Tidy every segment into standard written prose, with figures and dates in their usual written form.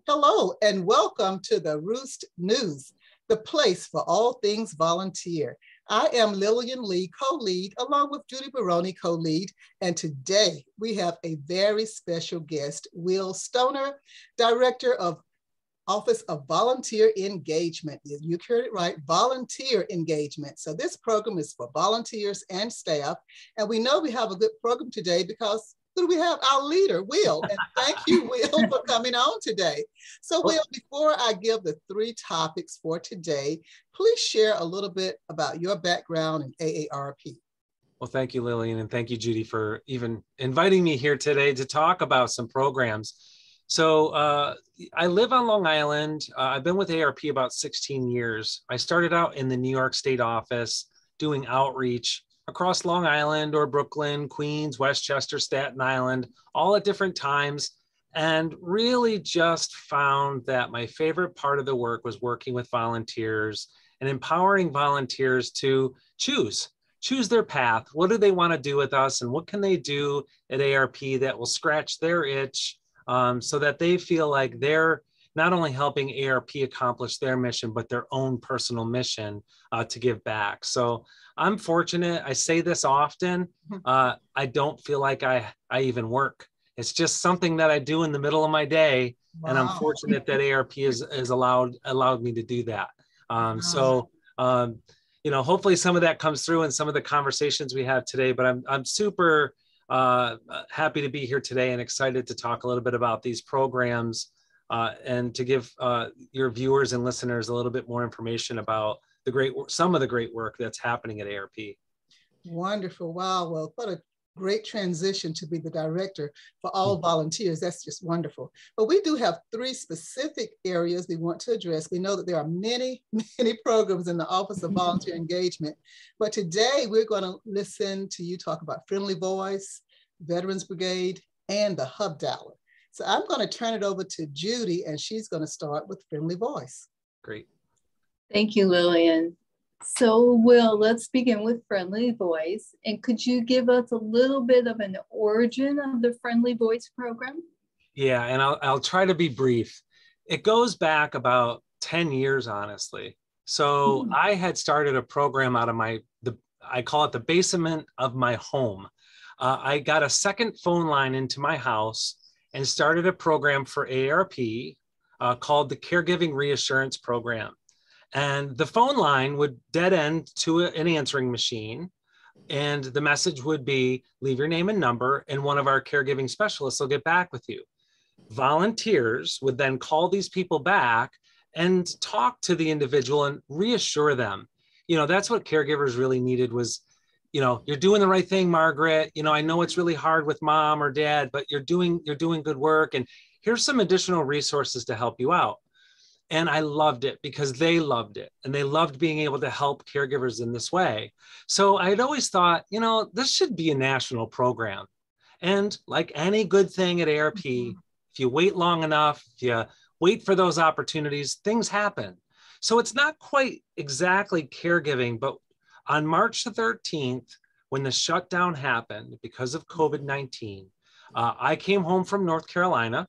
Hello and welcome to the Roost News, the place for all things volunteer. I am Lillian Lee, co-lead, along with Judy Barone, co-lead, and today we have a very special guest, Will Stoner, Director of Office of Volunteer Engagement. You heard it right, volunteer engagement. So this program is for volunteers and staff, and we know we have a good program today because who do we have? Our leader, Will. And thank you, Will, for coming on today. So Will, before I give the three topics for today, please share a little bit about your background in AARP. Well, thank you, Lillian, and thank you, Judy, for even inviting me here today to talk about some programs. So I live on Long Island. I've been with ARP about 16 years. I started out in the New York State office doing outreach across Long Island or Brooklyn, Queens, Westchester, Staten Island, all at different times, and really just found that my favorite part of the work was working with volunteers and empowering volunteers to choose their path. What do they want to do with us, and what can they do at ARP that will scratch their itch so that they feel like they're not only helping ARP accomplish their mission, but their own personal mission to give back. So I'm fortunate. I say this often. I don't feel like I even work. It's just something that I do in the middle of my day. Wow. And I'm fortunate that ARP has allowed me to do that. Wow. You know, hopefully some of that comes through in some of the conversations we have today, but I'm super happy to be here today and excited to talk a little bit about these programs and to give your viewers and listeners a little bit more information about some of the great work that's happening at ARP. Wonderful. Wow. Well, what a great transition to be the director for all volunteers. That's just wonderful. But we do have three specific areas we want to address. We know that there are many programs in the Office of Volunteer Engagement, but today we're going to listen to you talk about Friendly Voice, Veterans Brigade, and the Hubdialer. So I'm going to turn it over to Judy, and she's going to start with Friendly Voice. Great. Thank you, Lillian. So, Will, let's begin with Friendly Voice. And could you give us a little bit of an origin of the Friendly Voice program? Yeah, and I'll try to be brief. It goes back about 10 years, honestly. So I had started a program out of I call it the basement of my home. I got a second phone line into my house and started a program for ARP called the Caregiving Reassurance Program. And the phone line would dead end to an answering machine. And the message would be, leave your name and number, and one of our caregiving specialists will get back with you. Volunteers would then call these people back and talk to the individual and reassure them. You know, that's what caregivers really needed was, you know, you're doing the right thing, Margaret. You know, I know it's really hard with mom or dad, but you're doing good work. And here's some additional resources to help you out. And I loved it because they loved it and they loved being able to help caregivers in this way. So I'd always thought, you know, this should be a national program. And like any good thing at ARP, if you wait long enough, if you wait for those opportunities, things happen. So it's not quite exactly caregiving, but on March the 13th, when the shutdown happened because of COVID-19, I came home from North Carolina.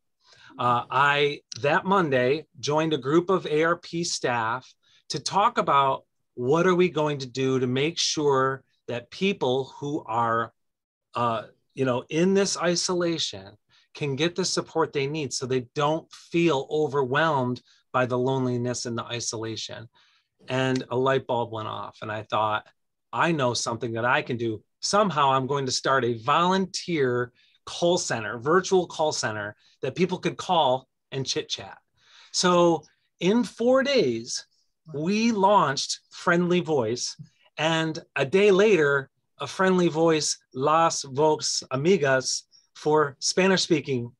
That Monday, joined a group of ARP staff to talk about what are we going to do to make sure that people who are, in this isolation can get the support they need so they don't feel overwhelmed by the loneliness and the isolation. And a light bulb went off and I thought, I know something that I can do. Somehow I'm going to start a volunteer call center, virtual call center that people could call and chit chat. So in 4 days, we launched Friendly Voice, and a day later, a Friendly Voice Las Vox Amigas for Spanish-speaking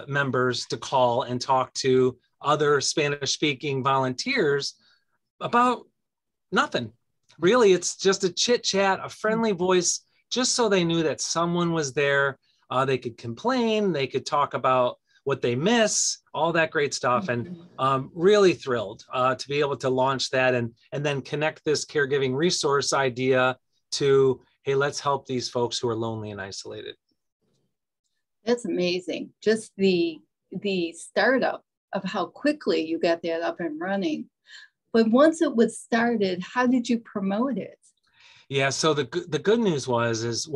members to call and talk to other Spanish-speaking volunteers about nothing. Really, it's just a chit chat, a friendly voice, just so they knew that someone was there. They could complain, they could talk about what they miss, all that great stuff. And really thrilled to be able to launch that and then connect this caregiving resource idea to, hey, let's help these folks who are lonely and isolated. That's amazing. Just the startup of how quickly you got that up and running. But once it was started, how did you promote it? Yeah, so the good news is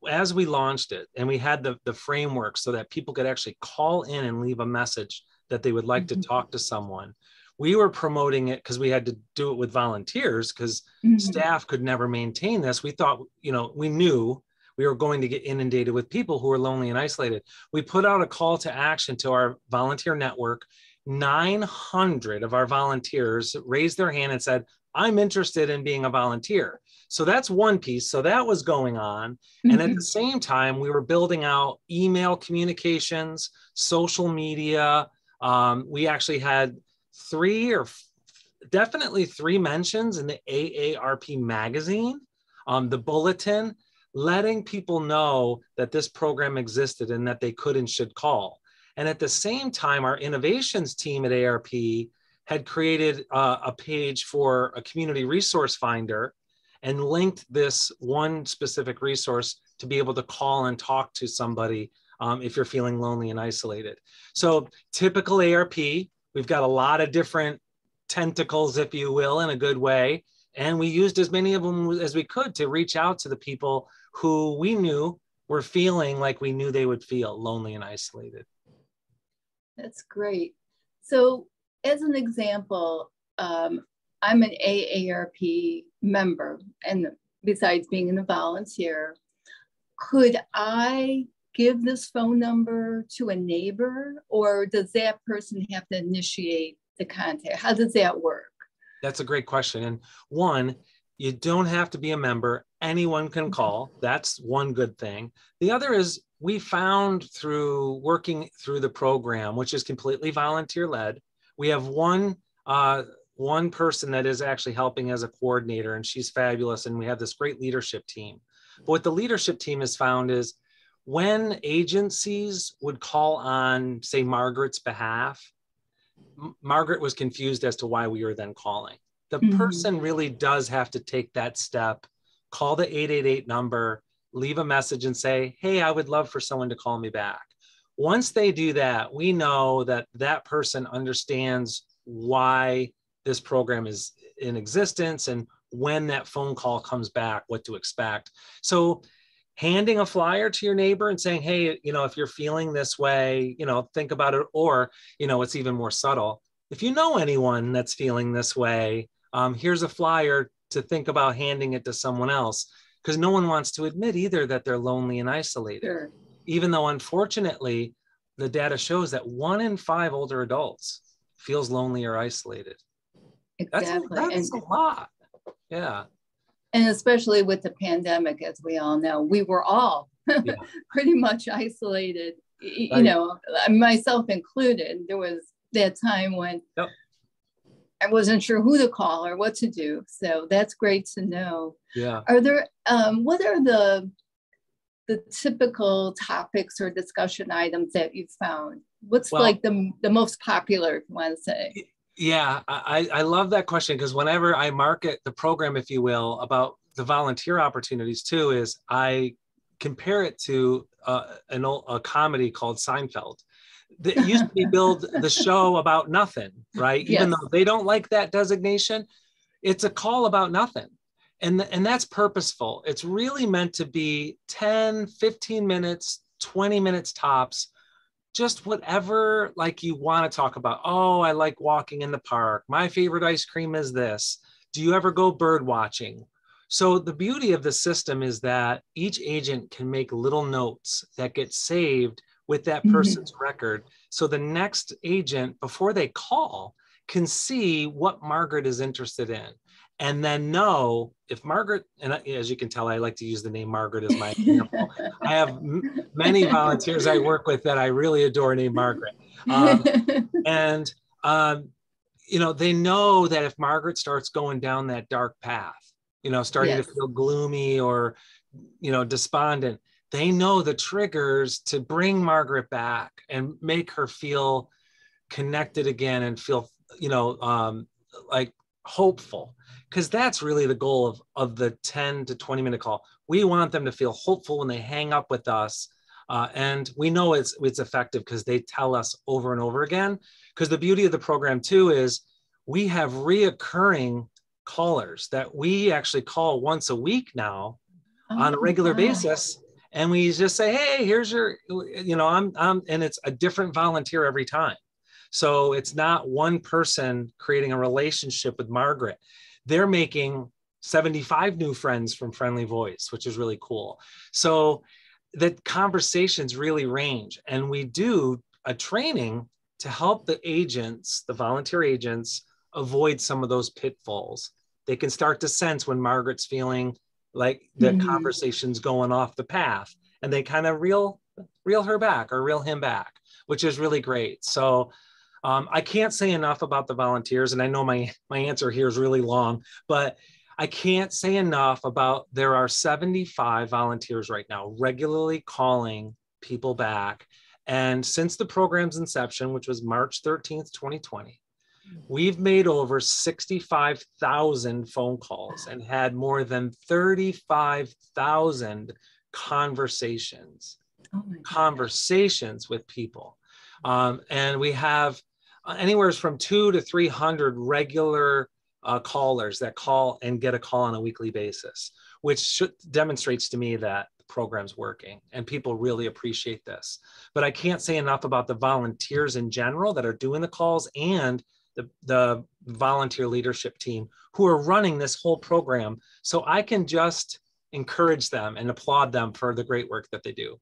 as we launched it and we had the framework so that people could actually call in and leave a message that they would like to talk to someone, we were promoting it because we had to do it with volunteers because staff could never maintain this. We thought, we knew we were going to get inundated with people who were lonely and isolated. We put out a call to action to our volunteer network. 900 of our volunteers raised their hand and said, I'm interested in being a volunteer. So that's one piece. So that was going on. And at the same time, we were building out email communications, social media. We actually had definitely three mentions in the AARP magazine, the bulletin, letting people know that this program existed and that they could and should call. And at the same time, our innovations team at ARP had created a page for a community resource finder and linked this one specific resource to be able to call and talk to somebody if you're feeling lonely and isolated. So typical ARP, we've got a lot of different tentacles, if you will, in a good way. And we used as many of them as we could to reach out to the people who we knew were feeling like we knew they would feel lonely and isolated. That's great. So as an example, I'm an AARP member, and besides being a volunteer, could I give this phone number to a neighbor, or does that person have to initiate the contact? How does that work? That's a great question. And one, you don't have to be a member. Anyone can call. That's one good thing. The other is we found through working through the program, which is completely volunteer led, we have one person that is actually helping as a coordinator, and she's fabulous. And we have this great leadership team. But what the leadership team has found is when agencies would call on, say, Margaret's behalf, Margaret was confused as to why we were then calling. The person really does have to take that step, call the 888 number, leave a message and say, hey, I would love for someone to call me back. Once they do that, we know that that person understands why this program is in existence and when that phone call comes back, what to expect. So handing a flyer to your neighbor and saying, hey, if you're feeling this way, think about it. Or, it's even more subtle. If you know anyone that's feeling this way, here's a flyer to think about handing it to someone else, because no one wants to admit either that they're lonely and isolated. Sure. Even though, unfortunately, the data shows that 1 in 5 older adults feels lonely or isolated. Exactly. That's a lot. Yeah. And especially with the pandemic, as we all know, we were all pretty much isolated, myself included. There was that time when I wasn't sure who to call or what to do. So that's great to know. Yeah. Are there, what are the typical topics or discussion items that you've found? What's like the most popular, if you want to say? Yeah, I love that question, because whenever I market the program, if you will, about the volunteer opportunities too, is I compare it to a comedy called Seinfeld. That used to be billed the show about nothing, right? Even though they don't like that designation, it's a call about nothing. And that's purposeful. It's really meant to be 10, 15 minutes, 20 minutes tops, just whatever you want to talk about. Oh, I like walking in the park. My favorite ice cream is this. Do you ever go bird watching? So the beauty of the system is that each agent can make little notes that get saved with that person's record. So the next agent, before they call, can see what Margaret is interested in. And then know if Margaret, and as you can tell, I like to use the name Margaret as my example. I have many volunteers I work with that I really adore named Margaret. They know that if Margaret starts going down that dark path, starting to feel gloomy or, despondent, they know the triggers to bring Margaret back and make her feel connected again and feel, hopeful. Because that's really the goal of the 10 to 20 minute call. We want them to feel hopeful when they hang up with us, And we know it's effective because they tell us over and over again. Because the beauty of the program too is we have reoccurring callers that we actually call once a week now on a regular basis. And we just say, hey, here's your, you know, I'm, and it's a different volunteer every time. So it's not one person creating a relationship with Margaret. They're making 75 new friends from Friendly Voice, which is really cool. So the conversations really range. And we do a training to help the agents, the volunteer agents, avoid some of those pitfalls. They can start to sense when Margaret's feeling like the conversation's going off the path, and they kind of reel her back or reel him back, which is really great. So I can't say enough about the volunteers, and I know my answer here is really long, but I can't say enough about there are 75 volunteers right now regularly calling people back. And since the program's inception, which was March 13th, 2020, we've made over 65,000 phone calls and had more than 35,000 conversations with people. And we have anywhere from 200 to 300 regular callers that call and get a call on a weekly basis, which demonstrates to me that the program's working and people really appreciate this. But I can't say enough about the volunteers in general that are doing the calls and the volunteer leadership team who are running this whole program. So I can just encourage them and applaud them for the great work that they do.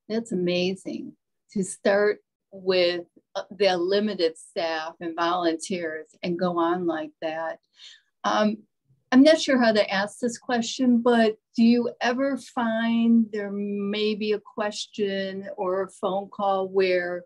That's amazing to start with the limited staff and volunteers and go on like that. I'm not sure how to ask this question, but do you ever find there may be a question or a phone call where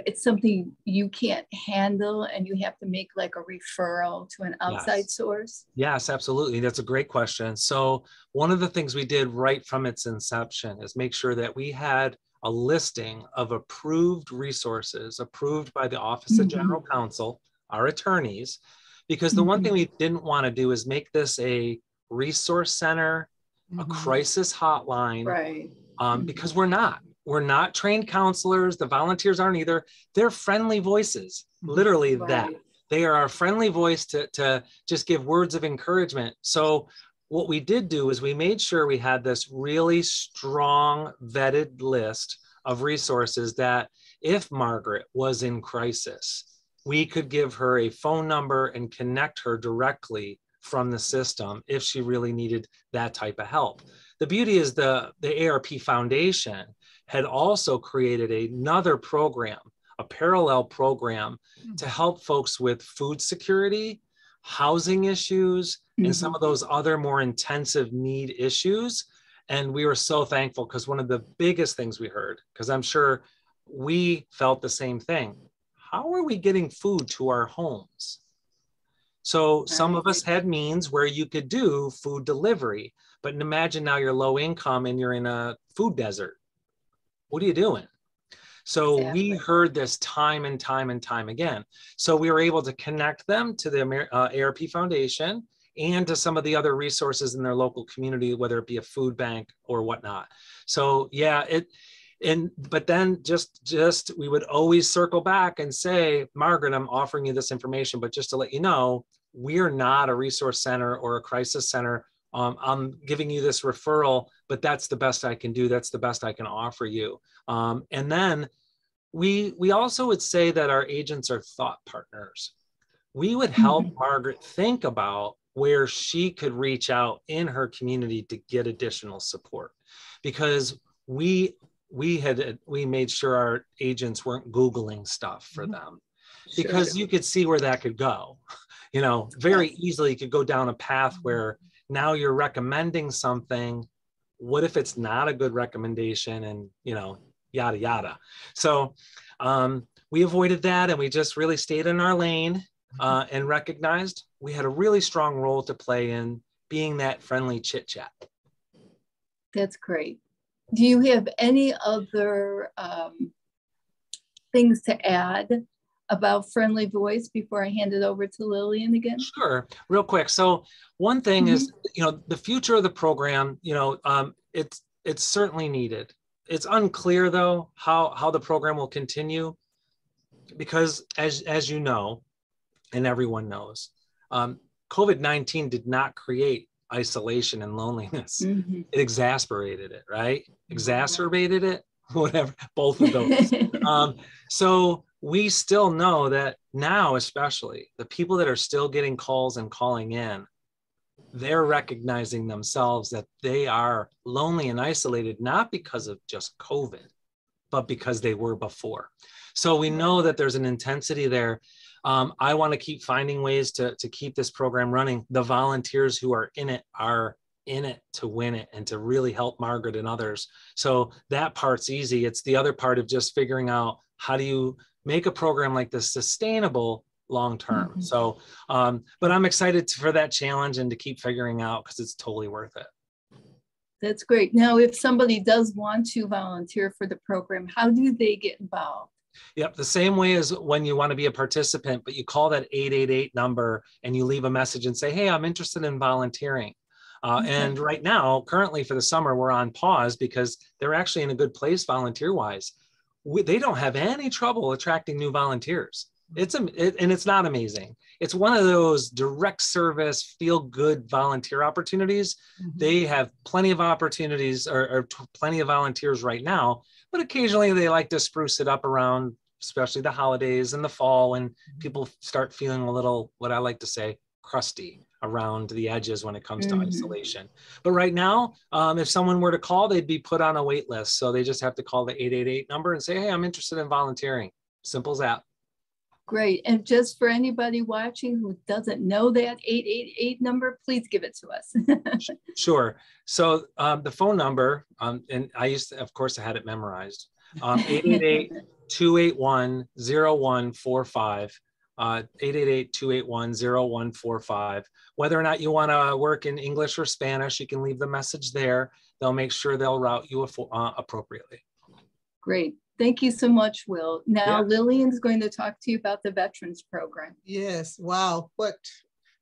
it's something you can't handle and you have to make like a referral to an outside source? Yes, absolutely. That's a great question. So one of the things we did right from its inception is make sure that we had a listing of approved resources approved by the Office of General Counsel, our attorneys, because the one thing we didn't want to do is make this a resource center, a crisis hotline, right? Because we're not trained counselors. The volunteers aren't either. They're friendly voices, literally that. They are our friendly voice to just give words of encouragement. So what we did do is we made sure we had this really strong vetted list of resources that if Margaret was in crisis, we could give her a phone number and connect her directly from the system if she really needed that type of help. The beauty is the ARP Foundation had also created another program, a parallel program to help folks with food security, housing issues, and some of those other more intensive need issues. And we were so thankful because one of the biggest things we heard, because I'm sure we felt the same thing, how are we getting food to our homes? So some of us had means where you could do food delivery, but imagine now you're low income and you're in a food desert. What are you doing? So we heard this time and time and time again. So we were able to connect them to the ARP Foundation and to some of the other resources in their local community, whether it be a food bank or whatnot. So yeah, but then just we would always circle back and say, Margaret, I'm offering you this information, but just to let you know, we're not a resource center or a crisis center. I'm giving you this referral, but that's the best I can do. That's the best I can offer you. And then we also would say that our agents are thought partners. We would help Margaret think about where she could reach out in her community to get additional support, because we made sure our agents weren't Googling stuff for them, because you could see where that could go. You know, very easily could go down a path where now you're recommending something. What if it's not a good recommendation, and, you know, yada, yada. So we avoided that, and we just really stayed in our lane and recognized we had a really strong role to play in being that friendly chit chat. That's great. Do you have any other things to add about Friendly Voice before I hand it over to Lillian again? Sure, real quick. So one thing is, you know, the future of the program, you know, it's certainly needed. It's unclear though how the program will continue, because as you know, and everyone knows, COVID-19 did not create isolation and loneliness. Mm-hmm. It exasperated it, right? Exacerbated it, whatever, both of those. So we still know that now, especially the people that are still getting calls and calling in, they're recognizing themselves that they are lonely and isolated, not because of just COVID, but because they were before. So we know that there's an intensity there. I want to keep finding ways to keep this program running. The volunteers who are in it to win it and to really help Margaret and others. So that part's easy. It's the other part of just figuring out, how do you make a program like this sustainable long-term? Mm-hmm. So, but I'm excited for that challenge and to keep figuring out, because it's totally worth it. That's great. Now, if somebody does want to volunteer for the program, how do they get involved? Yep, the same way as when you want to be a participant, but you call that 888 number and you leave a message and say, hey, I'm interested in volunteering. Okay. And right now, currently for the summer, we're on pause because they're actually in a good place volunteer-wise. They don't have any trouble attracting new volunteers. And it's not amazing. It's one of those direct service, feel-good volunteer opportunities. Mm-hmm. They have plenty of opportunities or plenty of volunteers right now, but occasionally they like to spruce it up around, especially the holidays and the fall, when people start feeling a little, what I like to say, crusty around the edges when it comes to isolation. But right now, if someone were to call, they'd be put on a wait list. So they just have to call the 888 number and say, hey, I'm interested in volunteering. Simple as that. Great. And just for anybody watching who doesn't know that 888 number, please give it to us. Sure. So the phone number, and I used to, of course, I had it memorized, 888-281-0145, 888-281-0145. Whether or not you want to work in English or Spanish, you can leave the message there. They'll make sure they'll route you appropriately. Great. Thank you so much, Will. Now, Lillian's going to talk to you about the Veterans Program. Yes. Wow. What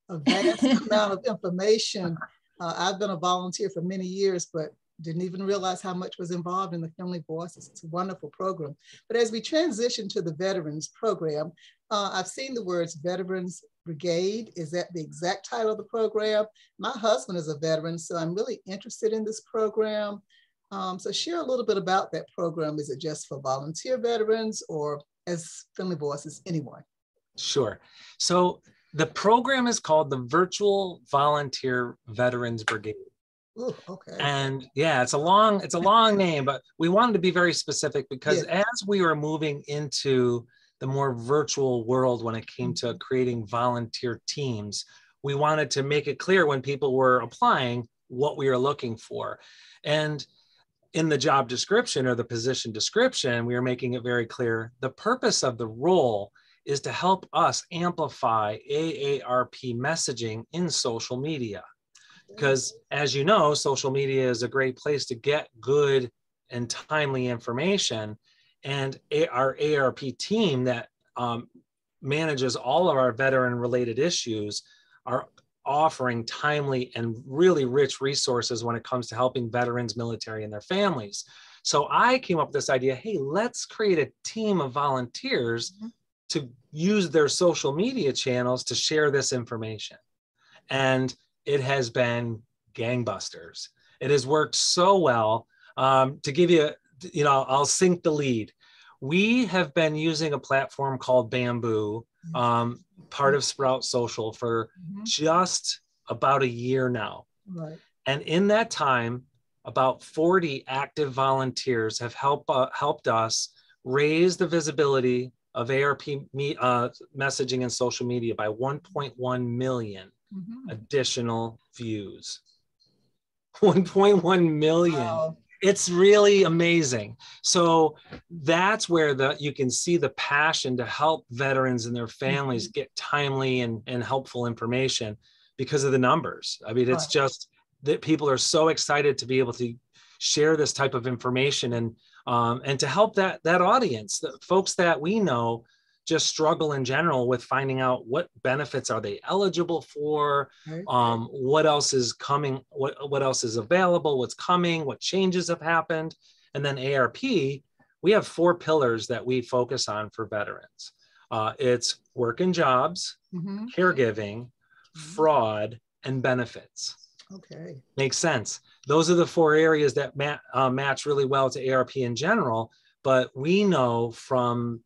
a vast amount of information. I've been a volunteer for many years, but didn't even realize how much was involved in the Friendly Voices. It's a wonderful program. But as we transition to the Veterans Program, I've seen the words Veterans Brigade. Is that the exact title of the program? My husband is a veteran, so I'm really interested in this program. So share a little bit about that program. Is it just for volunteer veterans, or as Friendly Voices, anyone? Sure. So the program is called the Virtual Volunteer Veterans Brigade. Ooh, okay. And yeah, it's a long name, but we wanted to be very specific because as we were moving into the more virtual world when it came to creating volunteer teams, we wanted to make it clear when people were applying what we were looking for. And in the job description or the position description, we are making it very clear. The purpose of the role is to help us amplify AARP messaging in social media. Because as you know, social media is a great place to get good and timely information. And our AARP team that manages all of our veteran-related issues are offering timely and really rich resources when it comes to helping veterans, military, and their families. So I came up with this idea, hey, let's create a team of volunteers to use their social media channels to share this information. And it has been gangbusters. It has worked so well. To give you, I'll sink the lead. We have been using a platform called Bamboo, part of Sprout Social, for just about a year now. Right. And in that time, about 40 active volunteers have helped us raise the visibility of AARP messaging and social media by 1.1 million additional views. 1.1 million. Wow. It's really amazing. So that's where you can see the passion to help veterans and their families get timely and helpful information because of the numbers. I mean, it's just that people are so excited to be able to share this type of information and to help that audience, the folks that we know just struggle in general with finding out what benefits are they eligible for, Right. what else is coming, what else is available, what's coming, what changes have happened. And then ARP, we have 4 pillars that we focus on for veterans. It's work and jobs, caregiving, fraud, and benefits. Okay. Makes sense. Those are the 4 areas that match really well to ARP in general. But we know from,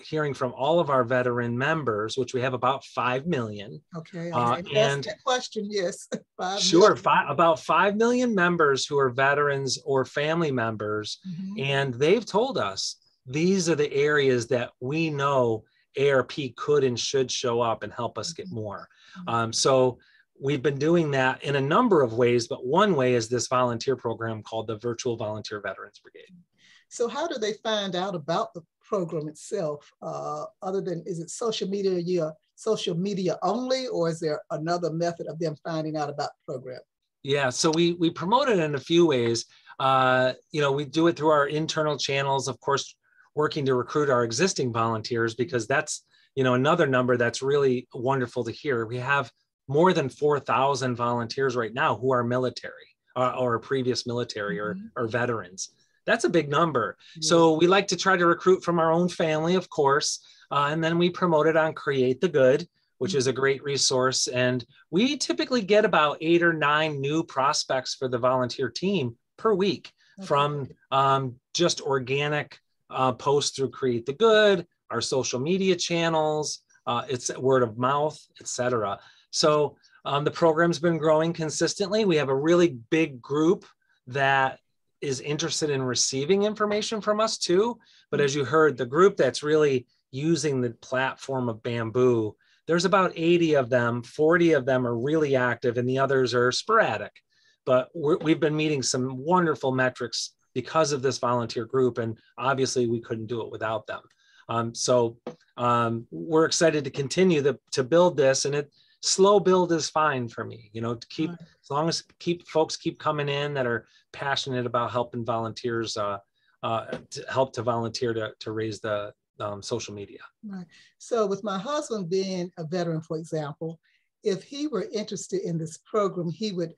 hearing from all of our veteran members, which we have about 5 million. Okay. And that question, yes. 5 sure, million. about 5 million members who are veterans or family members. And they've told us these are the areas that we know ARP could and should show up and help us get more. So we've been doing that in a number of ways, but one way is this volunteer program called the Virtual Volunteer Veterans Brigade. So how do they find out about the program itself? Other than, is it social media only, or is there another method of them finding out about the program? Yeah, so we promote it in a few ways. We do it through our internal channels, of course, working to recruit our existing volunteers, because that's, another number that's really wonderful to hear. We have more than 4,000 volunteers right now who are military or previous military or veterans. That's a big number. So we like to try to recruit from our own family, of course, and then we promote it on Create the Good, which is a great resource. And we typically get about 8 or 9 new prospects for the volunteer team per week from just organic posts through Create the Good, our social media channels, it's word of mouth, etc. So the program's been growing consistently. We have a really big group that is interested in receiving information from us too. But as you heard, the group that's really using the platform of Bamboo, there's about 80 of them, 40 of them are really active and the others are sporadic. But we've been meeting some wonderful metrics because of this volunteer group, and obviously we couldn't do it without them. So we're excited to continue to build this, and slow build is fine for me, to keep, as long as folks keep coming in that are passionate about helping volunteers, to help to volunteer to raise the social media. Right. So with my husband being a veteran, for example, if he were interested in this program, he would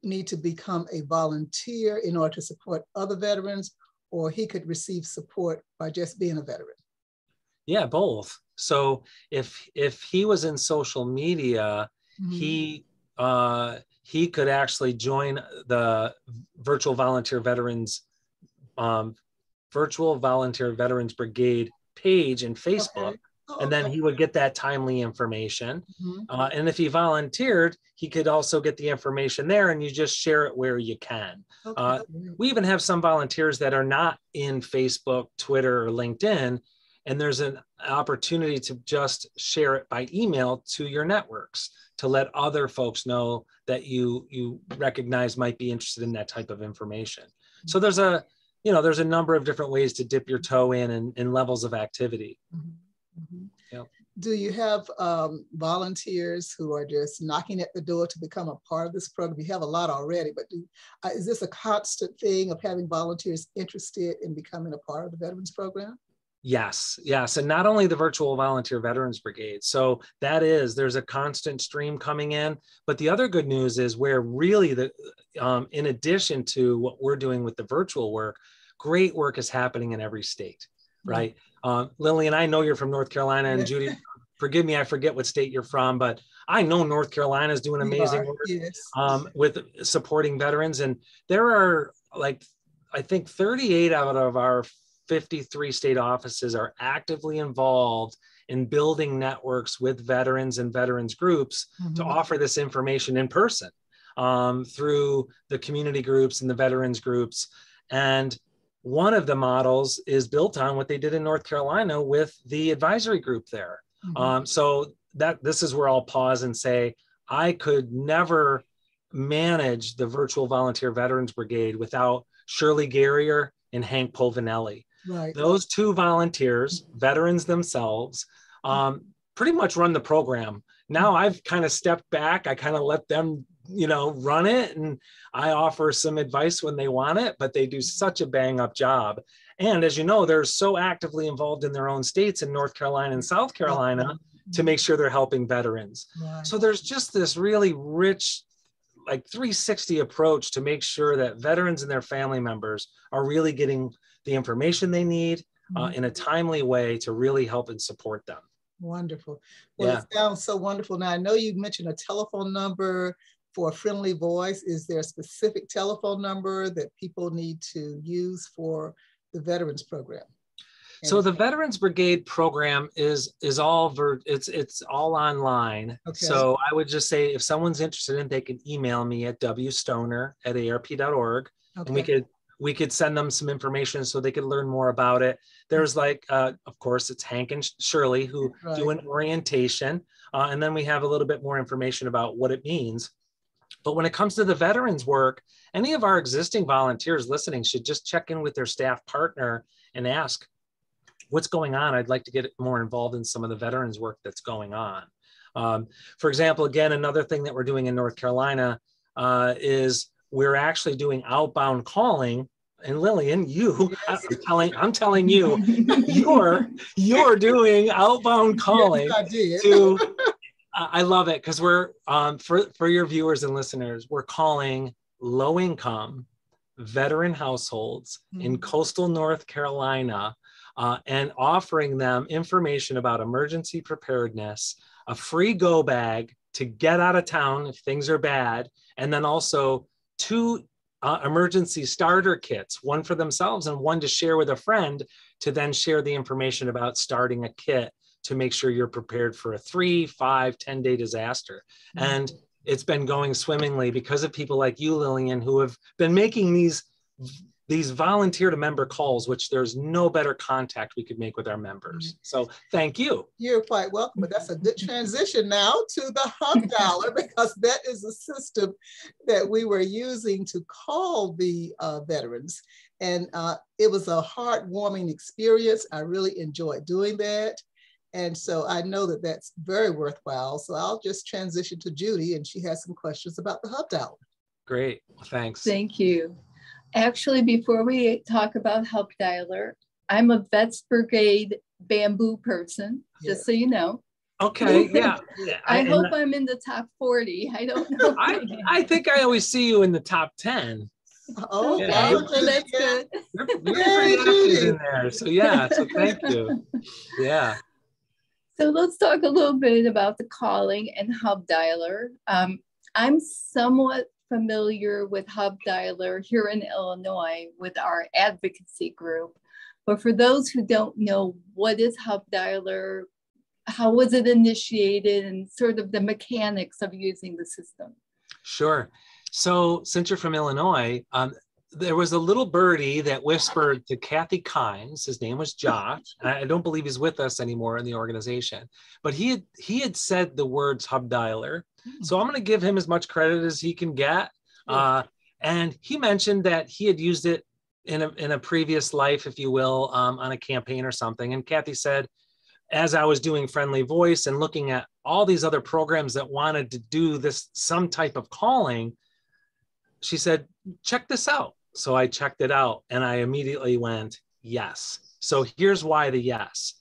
need to become a volunteer in order to support other veterans, or he could receive support by just being a veteran? Yeah, both. So if he was in social media, he could actually join the Virtual Volunteer Veterans Brigade page in Facebook. Okay. And then he would get that timely information. And if he volunteered, he could also get the information there, and you just share it where you can. We even have some volunteers that are not in Facebook, Twitter, or LinkedIn, and there's an opportunity to just share it by email to your networks to let other folks know that you recognize might be interested in that type of information. So there's a number of different ways to dip your toe in levels of activity. Yep. Do you have volunteers who are just knocking at the door to become a part of this program? You have a lot already, but is this a constant thing of having volunteers interested in becoming a part of the Veterans Program? Yes. And not only the Virtual Volunteer Veterans Brigade. So there's a constant stream coming in, but the other good news is where really in addition to what we're doing with the virtual work, great work is happening in every state, right? Lillian, I know you're from North Carolina, and Judy, forgive me, I forget what state you're from, but I know North Carolina is doing amazing work with supporting veterans. And there are I think 38 out of our 53 state offices are actively involved in building networks with veterans and veterans groups to offer this information in person through the community groups and the veterans groups. And one of the models is built on what they did in North Carolina with the advisory group there. So this is where I'll pause and say, I could never manage the Virtual Volunteer Veterans Brigade without Shirley Garrier and Hank Polvinelli. Right. Those 2 volunteers, veterans themselves, pretty much run the program. Now I've kind of stepped back. I kind of let them run it, and I offer some advice when they want it, but they do such a bang up job. And as you know, they're so actively involved in their own states in North Carolina and South Carolina to make sure they're helping veterans. Right. So there's just this really rich, like 360 approach to make sure that veterans and their family members are really getting the information they need in a timely way to really help and support them. Wonderful. Well, It sounds so wonderful. Now, I know you mentioned a telephone number for a friendly voice. Is there a specific telephone number that people need to use for the Veterans Program? So the Veterans Brigade program is all it's all online. Okay. So I would just say if someone's interested in it, they can email me at wstoner@arp.org, okay. And we could send them some information so they could learn more about it. There's of course, it's Hank and Shirley who do an orientation, and then we have a little bit more information about what it means. But when it comes to the veterans work, any of our existing volunteers listening should just check in with their staff partner and ask, what's going on? I'd like to get more involved in some of the veterans work that's going on. For example, again, another thing that we're doing in North Carolina is we're actually doing outbound calling. And Lillian, I'm telling you, you're doing outbound calling. Yes, I did. I love it because we're for your viewers and listeners, we're calling low income veteran households in coastal North Carolina. And offering them information about emergency preparedness, a free go bag to get out of town if things are bad, and then also 2 emergency starter kits, one for themselves and one to share with a friend, to then share the information about starting a kit to make sure you're prepared for a 3, 5, 10-day disaster. And it's been going swimmingly because of people like you, Lillian, who have been making these volunteer to member calls, which there's no better contact we could make with our members. So thank you. You're quite welcome, but that's a good transition now to the Hubdialer, because that is a system that we were using to call the veterans. And it was a heartwarming experience. I really enjoyed doing that. And so I know that that's very worthwhile. So I'll just transition to Judy, and she has some questions about the Hubdialer. Great, thanks. Thank you. Actually, before we talk about Hubdialer, I'm a Vets Brigade bamboo person, just so you know. Okay, yeah. I hope I'm in the top 40. I don't know. I think I always see you in the top 10. Oh, okay. Well, that's good. You're pretty active in there. So yeah, so thank you. Yeah. So let's talk a little bit about the calling and Hubdialer. I'm somewhat familiar with Hubdialer here in Illinois with our advocacy group. But for those who don't know, what is Hubdialer? How was it initiated, and sort of the mechanics of using the system? Sure. So since you're from Illinois, there was a little birdie that whispered to Kathy Kimes. His name was Josh. I don't believe he's with us anymore in the organization, but he had said the words Hubdialer. So I'm going to give him as much credit as he can get. And he mentioned that he had used it in a previous life, if you will, on a campaign or something. And Kathy said, as I was doing Friendly Voice and looking at all these other programs that wanted to do this, some type of calling, she said, check this out. So I checked it out and I immediately went, yes. So here's why the yes.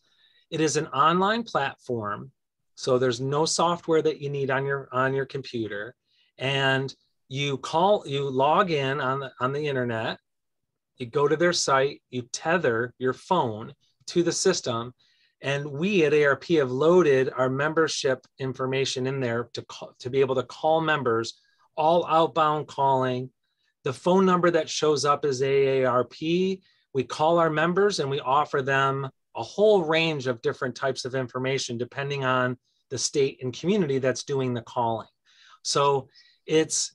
It is an online platform. So there's no software that you need on your computer, and you log in on the internet, you go to their site, you tether your phone to the system, and we at ARP have loaded our membership information in there to be able to call members, all outbound calling. The phone number that shows up is AARP. We call our members and we offer them a whole range of different types of information depending on the state and community that's doing the calling. So it's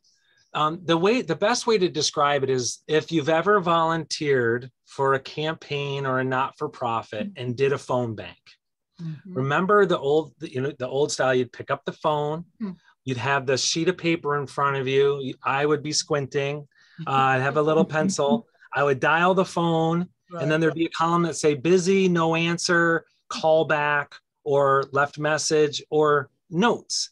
the best way to describe it is if you've ever volunteered for a campaign or a not-for-profit and did a phone bank. Remember the old style, you'd pick up the phone, you'd have the sheet of paper in front of you. I would be squinting, I'd have a little pencil, I would dial the phone, and then there'd be a column that say busy, no answer, call back, or left message, or notes.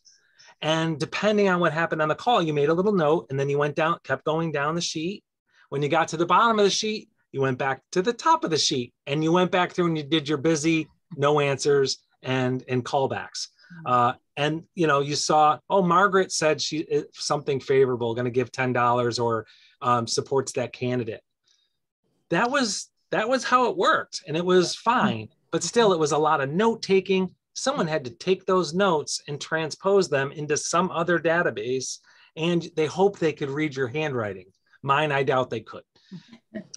And depending on what happened on the call, you made a little note, and then you went down, kept going down the sheet. When you got to the bottom of the sheet, you went back to the top of the sheet, and you went back through and you did your busy no answers and callbacks. And you saw, oh, Margaret said something favorable, going to give $10 or supports that candidate. That was how it worked, and it was fine. But still, it was a lot of note taking. Someone had to take those notes and transpose them into some other database, and they hoped they could read your handwriting. Mine, I doubt they could.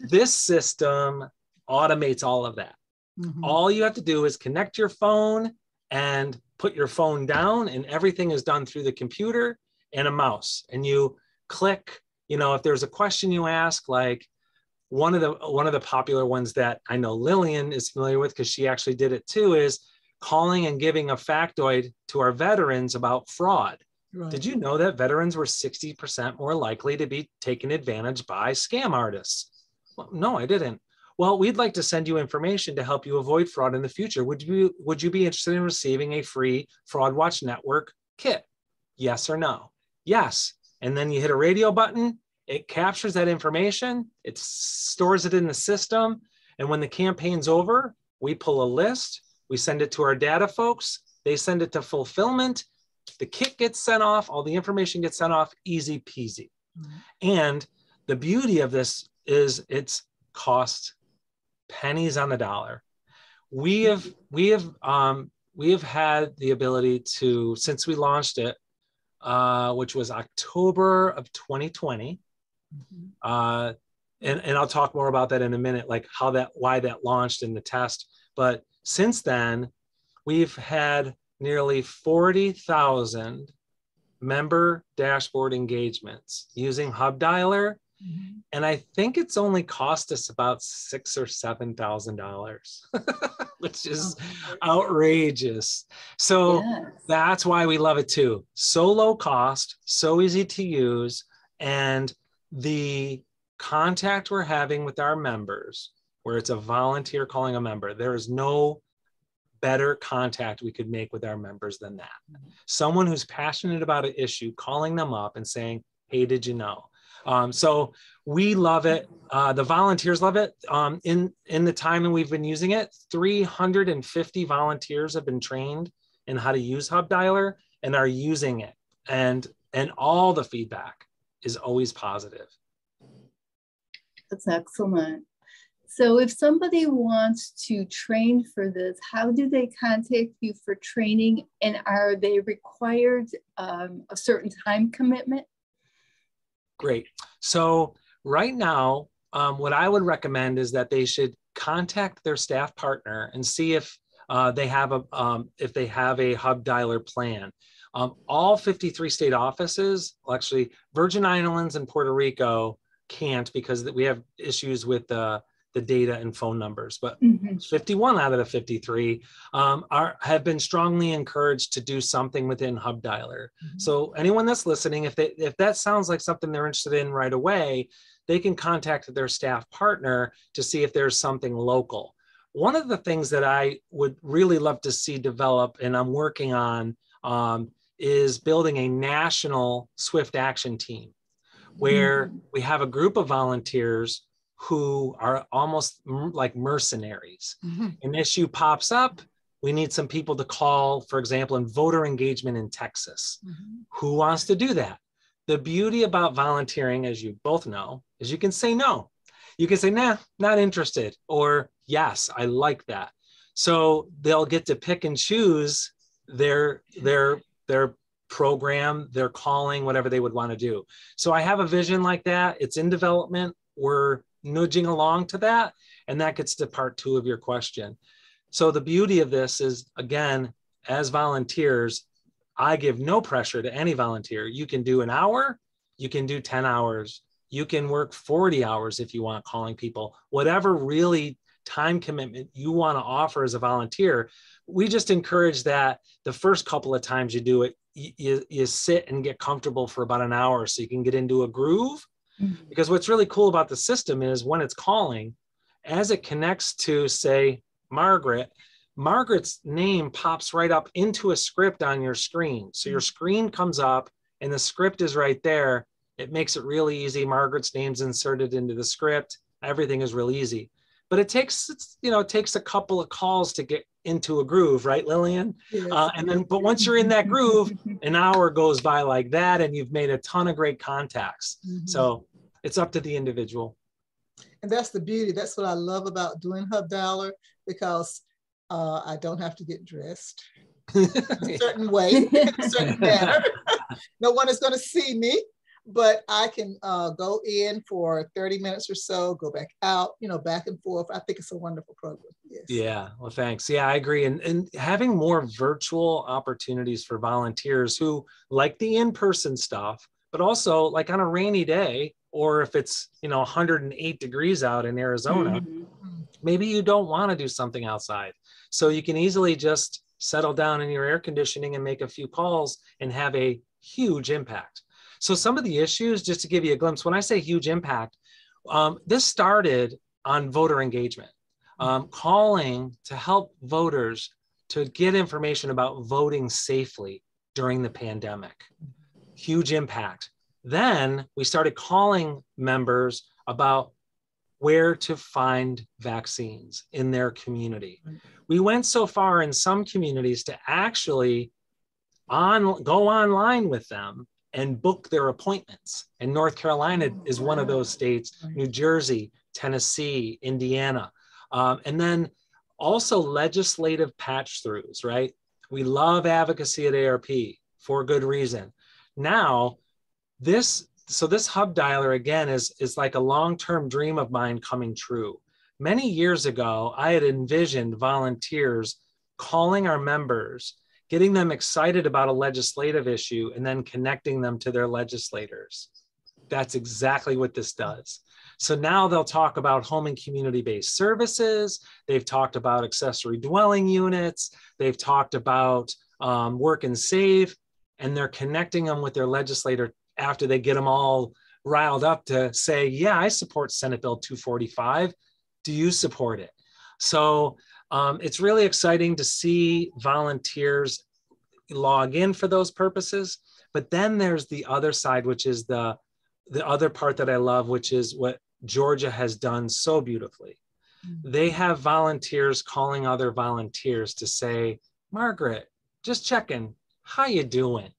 This system automates all of that. Mm-hmm. All you have to do is connect your phone and put your phone down, and everything is done through the computer and a mouse. And you click, if there's a question you ask, like one of the popular ones that I know Lillian is familiar with, because she actually did it too, is calling and giving a factoid to our veterans about fraud. Right. Did you know that veterans were 60% more likely to be taken advantage by scam artists? Well, no, I didn't. Well, we'd like to send you information to help you avoid fraud in the future. Would you be interested in receiving a free Fraud Watch Network kit? Yes or no? Yes. And then you hit a radio button, it captures that information, it stores it in the system. And when the campaign's over, we pull a list, we send it to our data folks, they send it to fulfillment, the kit gets sent off, all the information gets sent off, easy peasy. Mm-hmm. And the beauty of this is it's cost pennies on the dollar. We have had the ability to, since we launched it, which was October of 2020, mm-hmm. And I'll talk more about that in a minute, like why that launched in the test. But since then, we've had nearly 40,000 member dashboard engagements using Hubdialer. Mm-hmm. And I think it's only cost us about $6,000 or $7,000, which is outrageous. So yes. That's why we love it too. So low cost, so easy to use. And the contact we're having with our members, where it's a volunteer calling a member, there is no better contact we could make with our members than that. Mm-hmm. Someone who's passionate about an issue, calling them up and saying, hey, did you know? So we love it. The volunteers love it. In the time that we've been using it, 350 volunteers have been trained in how to use Hubdialer and are using it. And all the feedback is always positive. That's excellent. So if somebody wants to train for this, how do they contact you for training? And are they required a certain time commitment? Great. So right now, what I would recommend is that they should contact their staff partner and see if they have a Hubdialer plan. All 53 state offices, actually Virgin Islands and Puerto Rico can't, because we have issues with the data and phone numbers, but mm-hmm. 51 out of the 53 have been strongly encouraged to do something within Hubdialer. Mm-hmm. So anyone that's listening, if that sounds like something they're interested in right away, they can contact their staff partner to see if there's something local. One of the things that I would really love to see develop, and I'm working on, is building a national swift action team where mm-hmm. we have a group of volunteers who are almost like mercenaries. Mm-hmm. An issue pops up, we need some people to call, for example, in voter engagement in Texas. Mm-hmm. Who wants to do that? The beauty about volunteering, as you both know, is you can say no. You can say, nah, not interested, or yes, I like that. So they'll get to pick and choose their program, their calling, whatever they would want to do. So I have a vision like that. It's in development. We're nudging along to that. And that gets to part 2 of your question. So the beauty of this is, again, as volunteers, I give no pressure to any volunteer. You can do an hour, you can do 10 hours, you can work 40 hours if you want, calling people, whatever really time commitment you want to offer as a volunteer. We just encourage that the first couple of times you do it, you sit and get comfortable for about an hour so you can get into a groove. Mm-hmm. Because what's really cool about the system is when it's calling, as it connects to, say, Margaret, Margaret's name pops right up into a script on your screen. So your screen comes up and the script is right there. It makes it really easy. Margaret's name's inserted into the script. Everything is real easy. But it takes, it takes a couple of calls to get into a groove, right, Lillian? Yes. But once you're in that groove, an hour goes by like that, and you've made a ton of great contacts. So it's up to the individual. And that's the beauty. That's what I love about doing Hubdialer, because I don't have to get dressed in a certain way, in a certain manner. No one is going to see me, but I can go in for 30 minutes or so, go back out, back and forth. I think it's a wonderful program. Yes. Yeah, well, thanks. Yeah, I agree. And having more virtual opportunities for volunteers who like the in-person stuff, but also like on a rainy day, or if it's, 108 degrees out in Arizona, maybe you don't want to do something outside. So you can easily just settle down in your air conditioning and make a few calls and have a huge impact. So some of the issues, just to give you a glimpse, when I say huge impact, this started on voter engagement, calling to help voters to get information about voting safely during the pandemic. Huge impact. Then we started calling members about where to find vaccines in their community. We went so far in some communities to actually go online with them and book their appointments. And North Carolina is one of those states, New Jersey, Tennessee, Indiana. And then also legislative patch throughs, right? We love advocacy at ARP for good reason. Now, this Hubdialer, again, is like a long-term dream of mine coming true. Many years ago, I had envisioned volunteers calling our members, getting them excited about a legislative issue, and then connecting them to their legislators. That's exactly what this does. So now they'll talk about home and community-based services. They've talked about accessory dwelling units. They've talked about work and save, and they're connecting them with their legislator after they get them all riled up to say, yeah, I support Senate Bill 245. Do you support it? So it's really exciting to see volunteers log in for those purposes. But then there's the other side, which is the other part that I love, which is what Georgia has done so beautifully. They have volunteers calling other volunteers to say, Margaret, just checking, how you doing?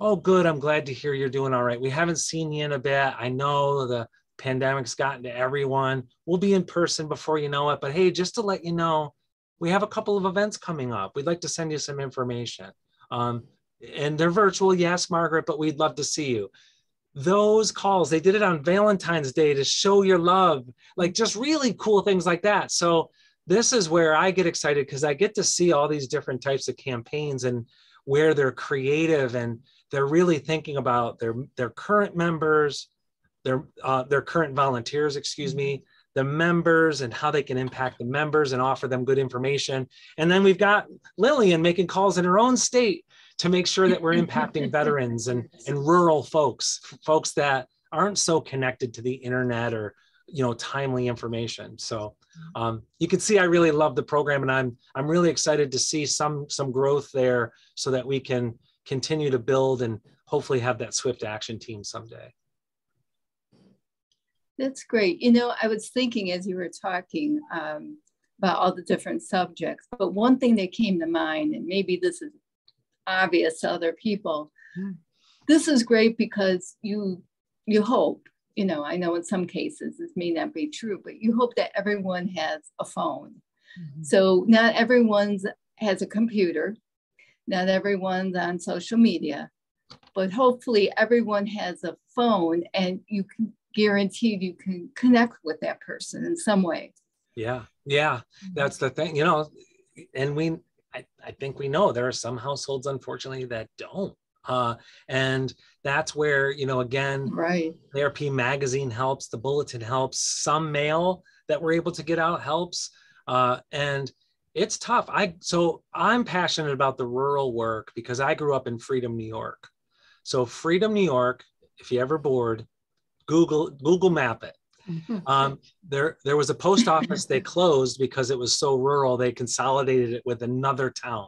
Oh, good, I'm glad to hear you're doing all right. We haven't seen you in a bit. I know the pandemic's gotten to everyone. We'll be in person before you know it. But hey, just to let you know, we have a couple of events coming up. We'd like to send you some information. And they're virtual, yes, Margaret, but we'd love to see you. Those calls, they did it on Valentine's Day to show your love, like just really cool things like that. So this is where I get excited, because I get to see all these different types of campaigns and where they're creative and they're really thinking about their current members, their current volunteers, the members, and how they can impact the members and offer them good information. And then we've got Lillian making calls in her own state to make sure that we're impacting veterans and rural folks that aren't so connected to the internet or timely information. So you can see I really love the program, and I'm really excited to see some growth there so that we can continue to build and hopefully have that swift action team someday. That's great. I was thinking as you were talking about all the different subjects, but one thing that came to mind, and maybe this is obvious to other people, this is great because you hope, I know in some cases this may not be true, but you hope that everyone has a phone. So not everyone has a computer, not everyone's on social media, but hopefully everyone has a phone, and you can guaranteed you can connect with that person in some way. Yeah, that's the thing, and I think we know there are some households, unfortunately, that don't. And that's where, again, right, ARP Magazine helps, the bulletin helps, some mail that we're able to get out helps. And it's tough. So I'm passionate about the rural work because I grew up in Freedom, New York. So Freedom, New York, if you're ever bored, Google map it. There was a post office they closed because it was so rural. They consolidated it with another town.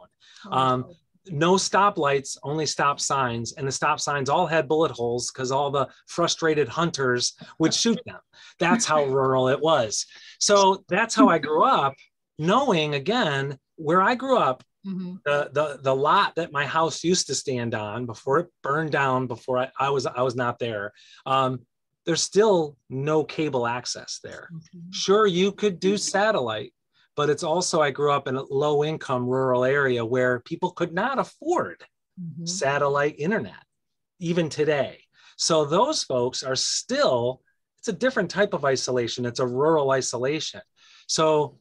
No stoplights, only stop signs, and the stop signs all had bullet holes because all the frustrated hunters would shoot them. That's how rural it was. So that's how I grew up, knowing, again, where I grew up, the lot that my house used to stand on before it burned down, before I was not there. There's still no cable access there. Sure, you could do satellite, but it's also, I grew up in a low income rural area where people could not afford satellite internet, even today. So those folks are still, it's a different type of isolation. It's a rural isolation. So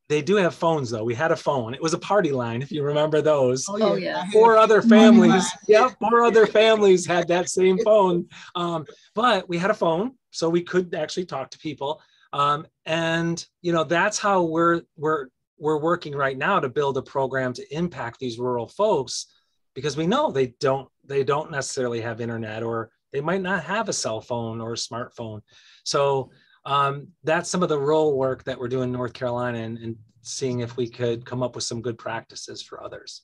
they do have phones though. We had a phone. It was a party line, if you remember those. Oh yeah. 4 other families. Yep, 4 other families had that same phone. But we had a phone, so we could actually talk to people. And you know, that's how we're working right now to build a program to impact these rural folks, because we know they don't necessarily have internet, or they might not have a cell phone or a smartphone. So that's some of the rural work that we're doing in North Carolina, and seeing if we could come up with some good practices for others.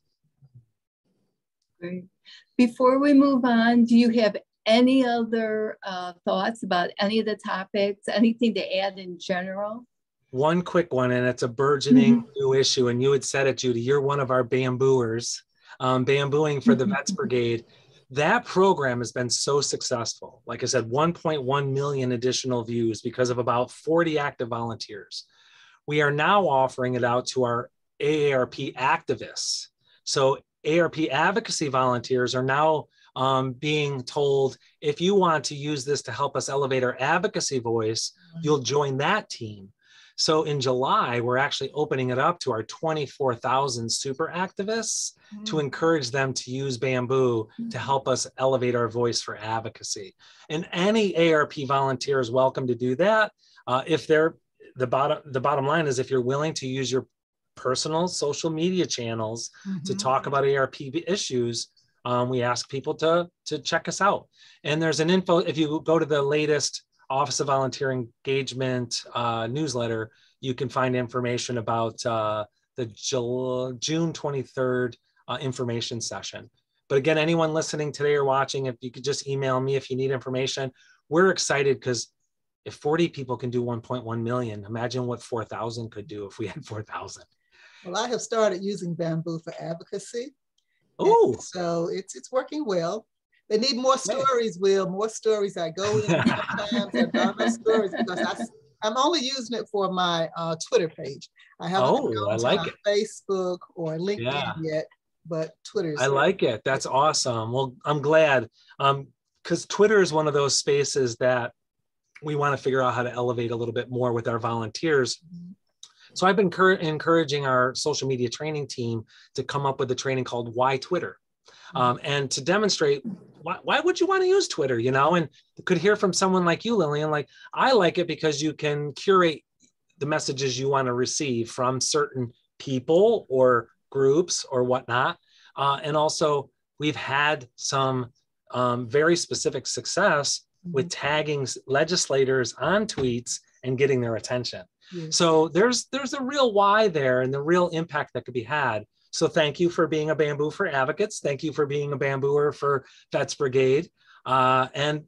Great. Before we move on, do you have any other thoughts about any of the topics, anything to add in general? One quick one, and it's a burgeoning new issue, and you had said it, Judy, you're one of our bambooers, bambooing for the Vets Brigade. That program has been so successful. Like I said, 1.1 million additional views because of about 40 active volunteers. We are now offering it out to our AARP activists. So AARP advocacy volunteers are now being told, if you want to use this to help us elevate our advocacy voice, you'll join that team. So in July, we're actually opening it up to our 24,000 super activists to encourage them to use bamboo to help us elevate our voice for advocacy. And any AARP volunteer is welcome to do that. If they're, the bottom line is, if you're willing to use your personal social media channels to talk about AARP issues, we ask people to check us out. And there's an info, if you go to the latest Office of Volunteer Engagement newsletter, you can find information about the June 23rd information session. But again, anyone listening today or watching, if you could just email me if you need information. We're excited because if 40 people can do 1.1 million, imagine what 4,000 could do if we had 4,000. Well, I have started using bamboo for advocacy. Oh, so it's working well. They need more stories, Will, more stories. I go in sometimes and there are no stories because I'm only using it for my Twitter page. I haven't gone to my Facebook or LinkedIn yet, but Twitter's. I like it. That's awesome. Well, I'm glad, because Twitter is one of those spaces that we want to figure out how to elevate a little bit more with our volunteers. So I've been encouraging our social media training team to come up with a training called Why Twitter, and to demonstrate why would you want to use Twitter, you know, and could hear from someone like you, Lillian, like, I like it because you can curate the messages you want to receive from certain people or groups or whatnot. And also we've had some very specific success with tagging legislators on tweets and getting their attention. Yes. So there's a real why there and the real impact that could be had. So thank you for being a bamboo for advocates. Thank you for being a bambooer for Vets Brigade. And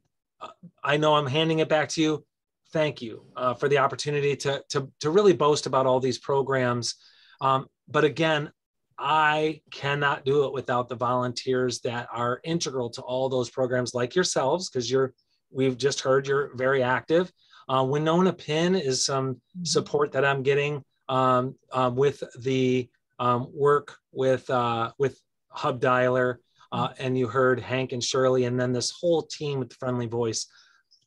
I know I'm handing it back to you. Thank you for the opportunity to really boast about all these programs. But again, I cannot do it without the volunteers that are integral to all those programs, like yourselves, because we've just heard you're very active. Winona Pin is some support that I'm getting with the work with Hubdialer, and you heard Hank and Shirley, and then this whole team with the Friendly Voice.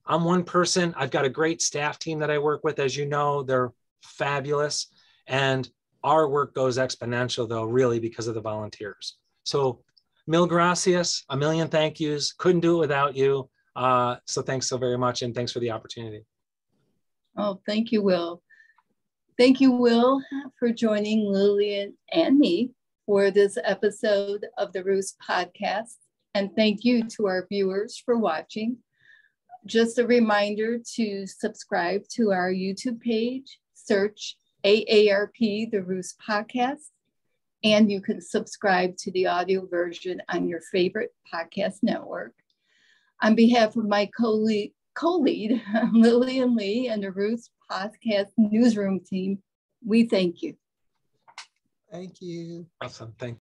I'm one person. I've got a great staff team that I work with. As you know, they're fabulous. And our work goes exponential, though, really because of the volunteers. So mil gracias, a million thank yous. Couldn't do it without you. So thanks so very much, and thanks for the opportunity. Oh, thank you, Will. Thank you, Will, for joining Lillian and me for this episode of the Roost podcast. And thank you to our viewers for watching. Just a reminder to subscribe to our YouTube page, search AARP, the Roost podcast, and you can subscribe to the audio version on your favorite podcast network. On behalf of my co-lead Lillian Lee, and the Roost podcast newsroom team, we thank you. Thank you. Awesome. Thank you.